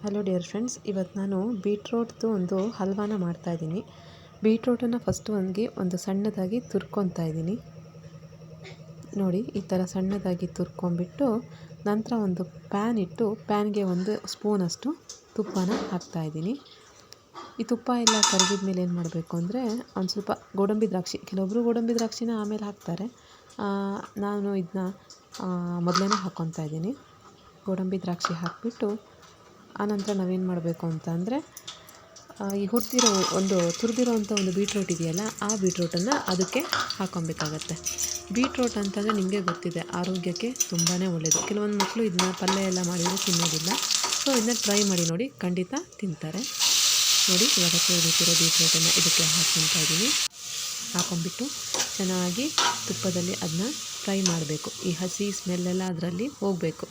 Hello dear friends, ಇವತ್ತು ನಾನು ಬೀಟ್ರೋಟ್ದು ಒಂದು ಹಲ್ವಾನ ಮಾಡ್ತಾಯಿದ್ದೀನಿ. ಬೀಟ್ರೋಟನ್ನು ಫಸ್ಟು ಒಂದು ಸಣ್ಣದಾಗಿ ತುರ್ಕೊತಾ ಇದ್ದೀನಿ. ನೋಡಿ, ಈ ಥರ ಸಣ್ಣದಾಗಿ ತುರ್ಕೊಂಬಿಟ್ಟು ನಂತರ ಒಂದು ಪ್ಯಾನ್ ಇಟ್ಟು ಪ್ಯಾನ್ಗೆ 1 ಸ್ಪೂನಷ್ಟು ತುಪ್ಪನ ಹಾಕ್ತಾಯಿದ್ದೀನಿ. ಈ ತುಪ್ಪ ಎಲ್ಲ ಕರಗಿದ ಮೇಲೆ ಏನು ಮಾಡಬೇಕು ಅಂದರೆ ಒಂದು ಸ್ವಲ್ಪ ಗೋಡಂಬಿ ದ್ರಾಕ್ಷಿ, ಕೆಲವೊಬ್ಬರು ಗೋಡಂಬಿ ದ್ರಾಕ್ಷಿನ ಆಮೇಲೆ ಹಾಕ್ತಾರೆ. ನಾನು ಇದನ್ನ ಮೊದಲೇ ಹಾಕ್ಕೊತಾ ಇದ್ದೀನಿ. ಗೋಡಂಬಿ ದ್ರಾಕ್ಷಿ ಹಾಕಿಬಿಟ್ಟು ಆನಂತರ ನಾವೇನು ಮಾಡಬೇಕು ಅಂತ ಅಂದರೆ ಈ ತುರಿದಿರೋವಂಥ ಒಂದು ಬೀಟ್ರೋಟ್ ಇದೆಯಲ್ಲ, ಆ ಬೀಟ್ರೋಟನ್ನು ಅದಕ್ಕೆ ಹಾಕ್ಕೊಬೇಕಾಗತ್ತೆ. ಬೀಟ್ರೋಟ್ ಅಂತಂದರೆ ನಿಮಗೆ ಗೊತ್ತಿದೆ, ಆರೋಗ್ಯಕ್ಕೆ ತುಂಬಾ ಒಳ್ಳೆಯದು. ಕೆಲವೊಂದು ಮಕ್ಕಳು ಇದನ್ನ ಪಲ್ಯ ಎಲ್ಲ ಮಾಡಿದರೆ ತಿನ್ನೋದಿಲ್ಲ. ಸೊ ಇದನ್ನ ಟ್ರೈ ಮಾಡಿ ನೋಡಿ, ಖಂಡಿತ ತಿಂತಾರೆ. ನೋಡಿ, ಇವಾಗ ತೊಳೆದಿಟ್ಟಿರೋ ಬೀಟ್ರೋಟನ್ನು ಇದಕ್ಕೆ ಹಾಕ್ಕೊತಾ ಇದ್ದೀನಿ. ಹಾಕ್ಕೊಂಬಿಟ್ಟು ಚೆನ್ನಾಗಿ ತುಪ್ಪದಲ್ಲಿ ಅದನ್ನ ಫ್ರೈ ಮಾಡಬೇಕು. ಈ ಹಸಿ ಸ್ಮೆಲ್ಲೆಲ್ಲ ಅದರಲ್ಲಿ ಹೋಗಬೇಕು.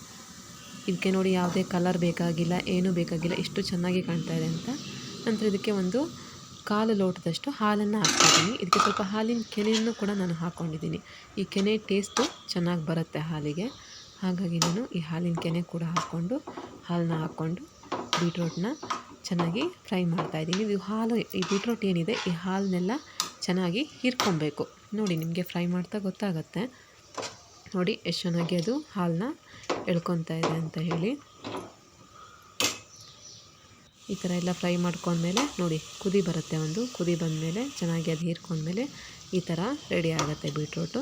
ಇದಕ್ಕೆ ನೋಡಿ, ಯಾವುದೇ ಕಲರ್ ಬೇಕಾಗಿಲ್ಲ, ಏನೂ ಬೇಕಾಗಿಲ್ಲ, ಎಷ್ಟು ಚೆನ್ನಾಗಿ ಕಾಣ್ತಾ ಇದೆ ಅಂತ. ನಂತರ ಇದಕ್ಕೆ 1/4 ಲೋಟದಷ್ಟು ಹಾಲನ್ನು ಹಾಕ್ತಿದ್ದೀನಿ. ಇದಕ್ಕೆ ಸ್ವಲ್ಪ ಹಾಲಿನ ಕೆನೆಯನ್ನು ಕೂಡ ನಾನು ಹಾಕ್ಕೊಂಡಿದ್ದೀನಿ. ಈ ಕೆನೆ ಟೇಸ್ಟು ಚೆನ್ನಾಗಿ ಬರುತ್ತೆ ಹಾಲಿಗೆ. ಹಾಗಾಗಿ ನಾನು ಈ ಹಾಲಿನ ಕೆನೆ ಕೂಡ ಹಾಲನ್ನ ಹಾಕ್ಕೊಂಡು ಬೀಟ್ರೋಟ್ನ ಚೆನ್ನಾಗಿ ಫ್ರೈ ಮಾಡ್ತಾಯಿದ್ದೀನಿ. ಈ ಬೀಟ್ರೋಟ್ ಏನಿದೆ, ಈ ಹಾಲನ್ನೆಲ್ಲ ಚೆನ್ನಾಗಿ ಹೀರ್ಕೊಬೇಕು. ನೋಡಿ, ನಿಮಗೆ ಫ್ರೈ ಮಾಡ್ತಾ ಗೊತ್ತಾಗತ್ತೆ. ನೋಡಿ ಎಷ್ಟು ಚೆನ್ನಾಗಿ ಅದು ಹಾಲನ್ನ ಎಳ್ಕೊತಾ ಇದೆ ಅಂತ ಹೇಳಿ. ಈ ಥರ ಎಲ್ಲ ಫ್ರೈ ಮಾಡ್ಕೊಂಡ್ಮೇಲೆ ನೋಡಿ, ಕುದಿ ಬರುತ್ತೆ. ಕುದಿ ಬಂದಮೇಲೆ ಚೆನ್ನಾಗಿ ಅದು ಹೀರ್ಕೊಂಡ್ಮೇಲೆ ಈ ಥರ ರೆಡಿ ಆಗುತ್ತೆ ಬೀಟ್ರೋಟು.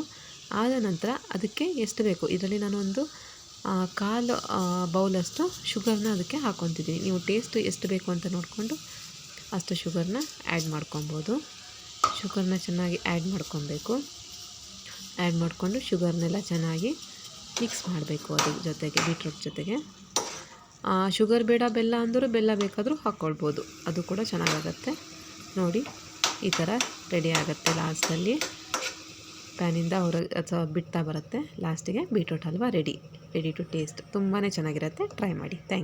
ಆದ ನಂತರ ಅದಕ್ಕೆ ಎಷ್ಟು ಬೇಕು, ಇದರಲ್ಲಿ ನಾನು 1/4 ಬೌಲಷ್ಟು ಶುಗರ್ನ ಅದಕ್ಕೆ ಹಾಕ್ಕೊತಿದ್ದೀನಿ. ನೀವು ಟೇಸ್ಟ್ ಎಷ್ಟು ಬೇಕು ಅಂತ ನೋಡಿಕೊಂಡು ಅಷ್ಟು ಶುಗರ್ನ ಆ್ಯಡ್ ಮಾಡ್ಕೊಬೋದು. ಶುಗರ್ನ ಚೆನ್ನಾಗಿ ಆ್ಯಡ್ ಮಾಡ್ಕೊಬೇಕು. ಆ್ಯಡ್ ಮಾಡಿಕೊಂಡು ಶುಗರ್ನೆಲ್ಲ ಚೆನ್ನಾಗಿ ಮಿಕ್ಸ್ ಮಾಡಬೇಕು ಅದ್ರ ಜೊತೆಗೆ, ಬೀಟ್ರೋಟ್ ಜೊತೆಗೆ. ಶುಗರ್ ಬೇಡ, ಬೆಲ್ಲ ಅಂದರೂ ಬೆಲ್ಲ ಬೇಕಾದರೂ ಹಾಕ್ಕೊಳ್ಬೋದು, ಅದು ಕೂಡ ಚೆನ್ನಾಗಾಗತ್ತೆ. ನೋಡಿ, ಈ ಥರ ರೆಡಿ ಆಗುತ್ತೆ. ಲಾಸ್ಟಲ್ಲಿ ಪ್ಯಾನಿಂದ ಹೊರಗೆ ಅಥವಾ ಬಿಡ್ತಾ ಬರುತ್ತೆ. ಲಾಸ್ಟಿಗೆ beetroot halwa ready to taste. ತುಂಬಾ ಚೆನ್ನಾಗಿರುತ್ತೆ. ಟ್ರೈ ಮಾಡಿ. Thank you.